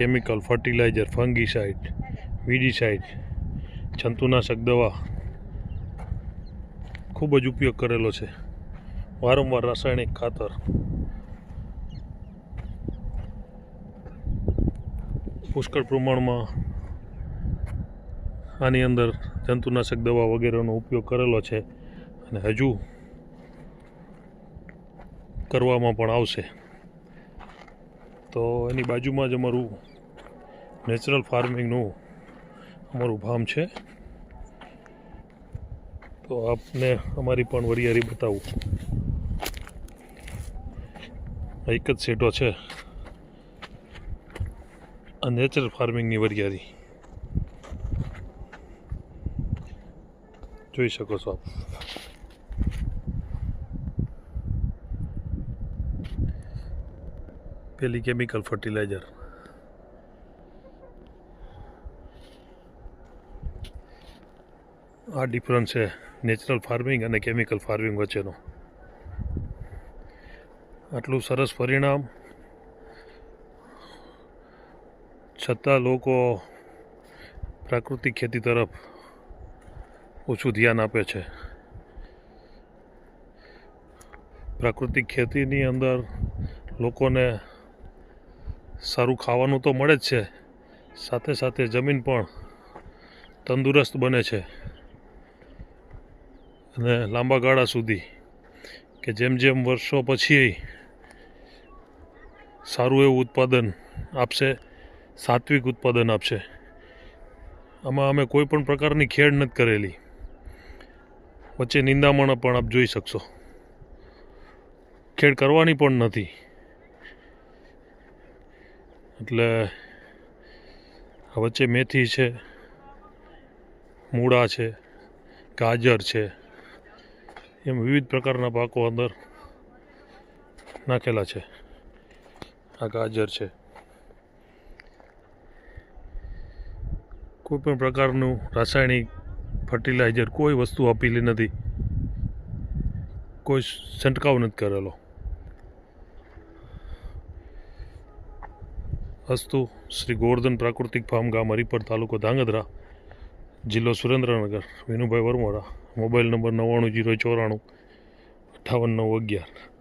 Chemical, fertiliser, fungicide, વીડીસાઇડ, જંતુનાશક દવા ખૂબ જ ઉપયોગ કરેલો છે. વારંવાર રાસાયણિક ખાતર, પુષ્કળ પ્રમાણમાં આની અંદર જંતુનાશક દવા વગેરેનો ઉપયોગ કરેલો છે અને હજુ કરવામાં પણ આવશે. તો એની બાજુમાં જ અમારું નેચરલ ફાર્મિંગનું અમારું ફાર્મ છે. તો આપને અમારી પણ વરિયાળી બતાવું. એક જ સેટો છે આ નેચરલ ફાર્મિંગની વરિયાળી, જોઈ શકો છો આપ. પેલી કેમિકલ ફર્ટિલાઇઝર, આ ડિફરન્સ છે નેચરલ ફાર્મિંગ અને કેમિકલ ફાર્મિંગ વચ્ચેનો. આટલું સરસ પરિણામ છતાં લોકો પ્રાકૃતિક ખેતી તરફ ઓછું ધ્યાન આપે છે. પ્રાકૃતિક ખેતીની અંદર લોકોને સારું ખાવાનું તો મળે જ છે, સાથે સાથે જમીન પણ તંદુરસ્ત બને છે અને લાંબા ગાળા સુધી કે જેમ જેમ વર્ષો પછી સારું એવું ઉત્પાદન આપશે, સાત્વિક ઉત્પાદન આપશે. આમાં અમે કોઈ પણ પ્રકારની ખેડ નથી કરેલી, વચ્ચે નિંદામણ પણ આપ જોઈ શકશો, ખેડ કરવાની પણ નથી. એટલે વચ્ચે મેથી છે, મૂળા છે, ગાજર છે, એમ વિવિધ પ્રકારના પાકો અંદર નાખેલા છે. આ ગાજર છે. કોઈ પણ પ્રકારનું રાસાયણિક ફર્ટિલાઇઝર કોઈ વસ્તુ આપેલી નથી, કોઈ છંટકાવ નથી કરેલો. અસ્તુ શ્રી ગોવર્ધન પ્રાકૃતિક ફાર્મ, ગામ હરિપર, તાલુકો ધાંગધ્રા, જિલ્લો સુરેન્દ્રનગર. વિનુભાઈ વરમોરા. Mobile number 99 094 58 911.